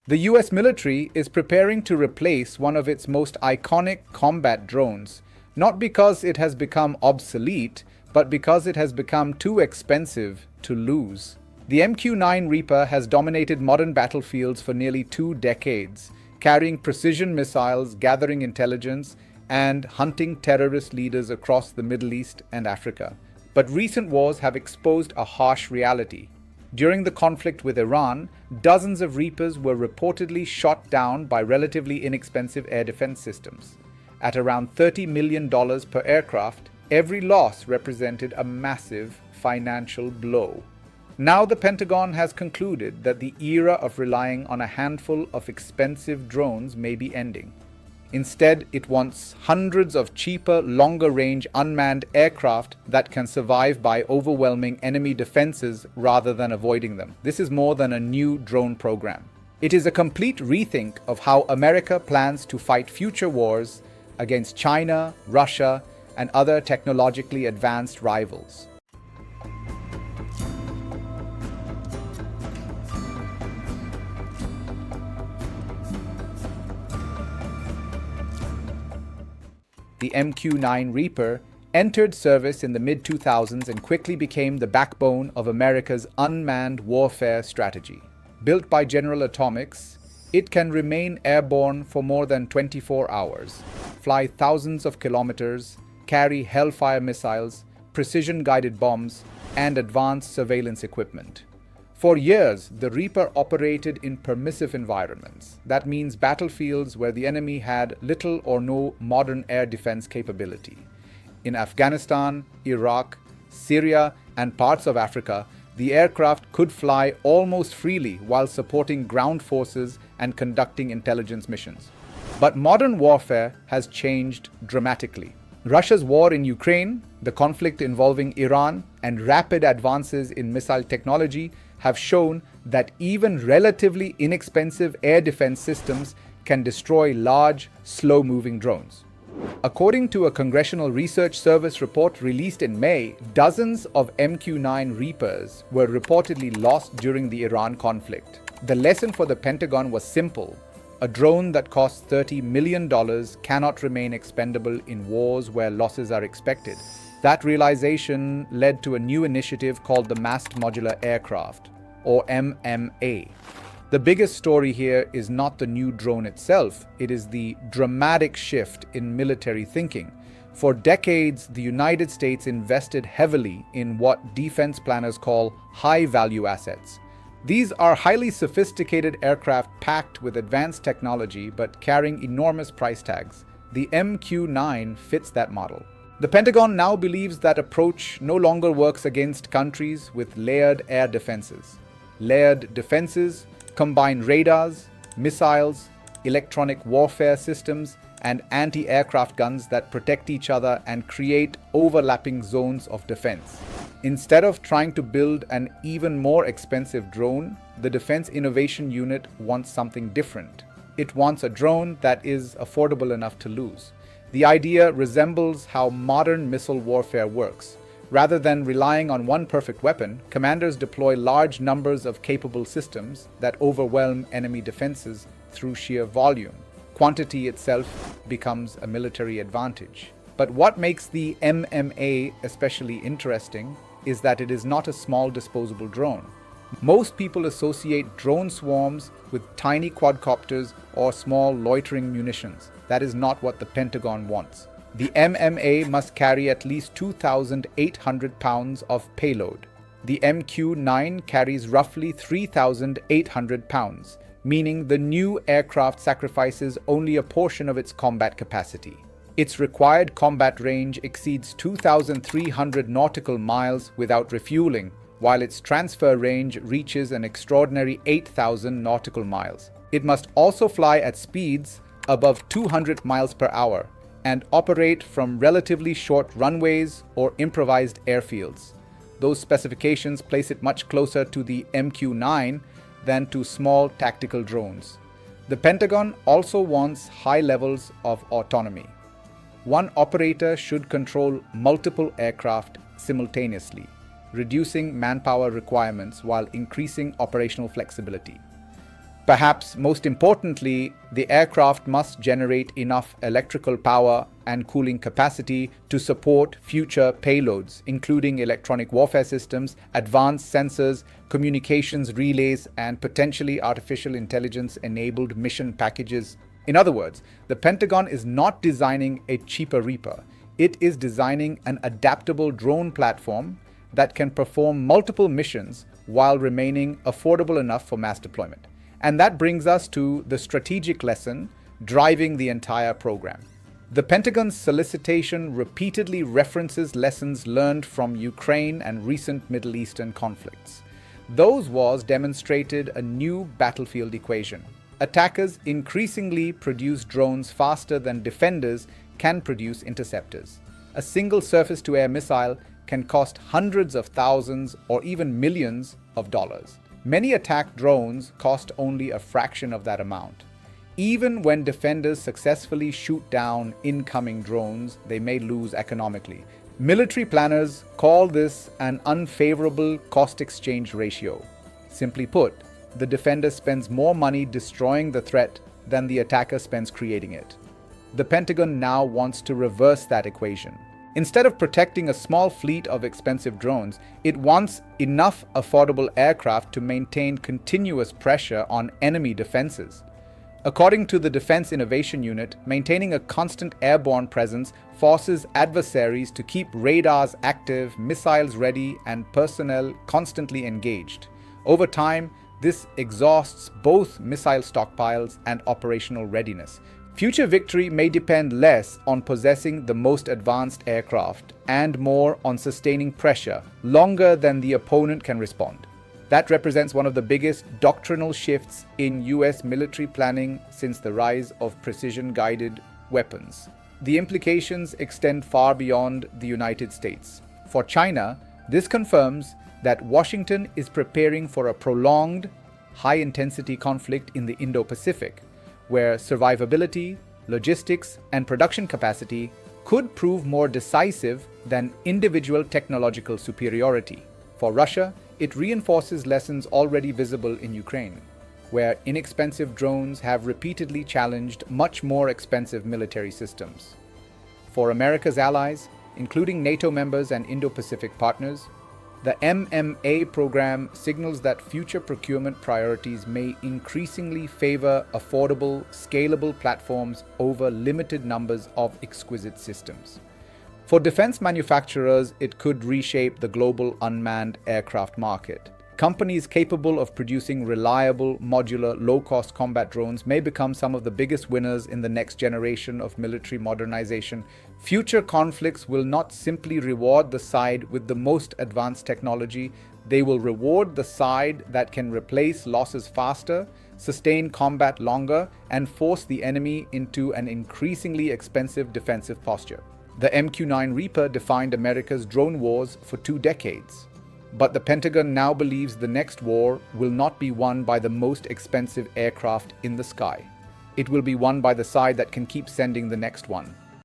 The US military is preparing to replace one of its most iconic combat drones, not because it has become obsolete, but because it has become too expensive to lose. The MQ-9 Reaper has dominated modern battlefields for nearly 2 decades, carrying precision missiles, gathering intelligence, and hunting terrorist leaders across the Middle East and Africa. But recent wars have exposed a harsh reality. During the conflict with Iran, dozens of Reapers were reportedly shot down by relatively inexpensive air defense systems. At around $30 million per aircraft, every loss represented a massive financial blow. Now the Pentagon has concluded that the era of relying on a handful of expensive drones may be ending. Instead, it wants hundreds of cheaper, longer-range unmanned aircraft that can survive by overwhelming enemy defenses rather than avoiding them. This is more than a new drone program. It is a complete rethink of how America plans to fight future wars against China, Russia, and other technologically advanced rivals. The MQ-9 Reaper entered service in the mid-2000s and quickly became the backbone of America's unmanned warfare strategy. Built by General Atomics, it can remain airborne for more than 24 hours, fly thousands of kilometers, carry Hellfire missiles, precision-guided bombs, and advanced surveillance equipment. For years, the Reaper operated in permissive environments. That means battlefields where the enemy had little or no modern air defense capability. In Afghanistan, Iraq, Syria, and parts of Africa, the aircraft could fly almost freely while supporting ground forces and conducting intelligence missions. But modern warfare has changed dramatically. Russia's war in Ukraine, the conflict involving Iran, and rapid advances in missile technology have shown that even relatively inexpensive air defense systems can destroy large, slow-moving drones. According to a Congressional Research Service report released in May, dozens of MQ-9 Reapers were reportedly lost during the Iran conflict. The lesson for the Pentagon was simple. A drone that costs $30 million cannot remain expendable in wars where losses are expected. That realization led to a new initiative called the Massed Modular Aircraft, or MMA. The biggest story here is not the new drone itself, it is the dramatic shift in military thinking. For decades, the United States invested heavily in what defense planners call high-value assets. These are highly sophisticated aircraft packed with advanced technology but carrying enormous price tags. The MQ-9 fits that model. The Pentagon now believes that approach no longer works against countries with layered air defenses. Layered defenses combine radars, missiles, electronic warfare systems, and anti-aircraft guns that protect each other and create overlapping zones of defense. Instead of trying to build an even more expensive drone, the Defense Innovation Unit wants something different. It wants a drone that is affordable enough to lose. The idea resembles how modern missile warfare works. Rather than relying on one perfect weapon, commanders deploy large numbers of capable systems that overwhelm enemy defenses through sheer volume. Quantity itself becomes a military advantage. But what makes the MMA especially interesting is that it is not a small disposable drone. Most people associate drone swarms with tiny quadcopters or small loitering munitions. That is not what the Pentagon wants. The MMA must carry at least 2,800 pounds of payload. The MQ-9 carries roughly 3,800 pounds, meaning the new aircraft sacrifices only a portion of its combat capacity. Its required combat range exceeds 2,300 nautical miles without refueling, while its transfer range reaches an extraordinary 8,000 nautical miles. It must also fly at speeds above 200 miles per hour and operate from relatively short runways or improvised airfields. Those specifications place it much closer to the MQ-9 than to small tactical drones. The Pentagon also wants high levels of autonomy. One operator should control multiple aircraft simultaneously, reducing manpower requirements while increasing operational flexibility. Perhaps most importantly, the aircraft must generate enough electrical power and cooling capacity to support future payloads, including electronic warfare systems, advanced sensors, communications relays, and potentially artificial intelligence-enabled mission packages. In other words, the Pentagon is not designing a cheaper Reaper. It is designing an adaptable drone platform that can perform multiple missions while remaining affordable enough for mass deployment. And that brings us to the strategic lesson driving the entire program. The Pentagon's solicitation repeatedly references lessons learned from Ukraine and recent Middle Eastern conflicts. Those wars demonstrated a new battlefield equation. Attackers increasingly produce drones faster than defenders can produce interceptors. A single surface-to-air missile can cost hundreds of thousands or even millions of dollars. Many attack drones cost only a fraction of that amount. Even when defenders successfully shoot down incoming drones, they may lose economically. Military planners call this an unfavorable cost-exchange ratio. Simply put, the defender spends more money destroying the threat than the attacker spends creating it. The Pentagon now wants to reverse that equation. Instead of protecting a small fleet of expensive drones, it wants enough affordable aircraft to maintain continuous pressure on enemy defenses. According to the Defense Innovation Unit, maintaining a constant airborne presence forces adversaries to keep radars active, missiles ready, and personnel constantly engaged. Over time, this exhausts both missile stockpiles and operational readiness. Future victory may depend less on possessing the most advanced aircraft and more on sustaining pressure longer than the opponent can respond. That represents one of the biggest doctrinal shifts in US military planning since the rise of precision-guided weapons. The implications extend far beyond the United States. For China, this confirms that Washington is preparing for a prolonged, high-intensity conflict in the Indo-Pacific, where survivability, logistics, and production capacity could prove more decisive than individual technological superiority. For Russia, it reinforces lessons already visible in Ukraine, where inexpensive drones have repeatedly challenged much more expensive military systems. For America's allies, including NATO members and Indo-Pacific partners, the MMA program signals that future procurement priorities may increasingly favor affordable, scalable platforms over limited numbers of exquisite systems. For defense manufacturers, it could reshape the global unmanned aircraft market. Companies capable of producing reliable, modular, low-cost combat drones may become some of the biggest winners in the next generation of military modernization. Future conflicts will not simply reward the side with the most advanced technology, they will reward the side that can replace losses faster, sustain combat longer, and force the enemy into an increasingly expensive defensive posture. The MQ-9 Reaper defined America's drone wars for 2 decades. But the Pentagon now believes the next war will not be won by the most expensive aircraft in the sky. It will be won by the side that can keep sending the next one.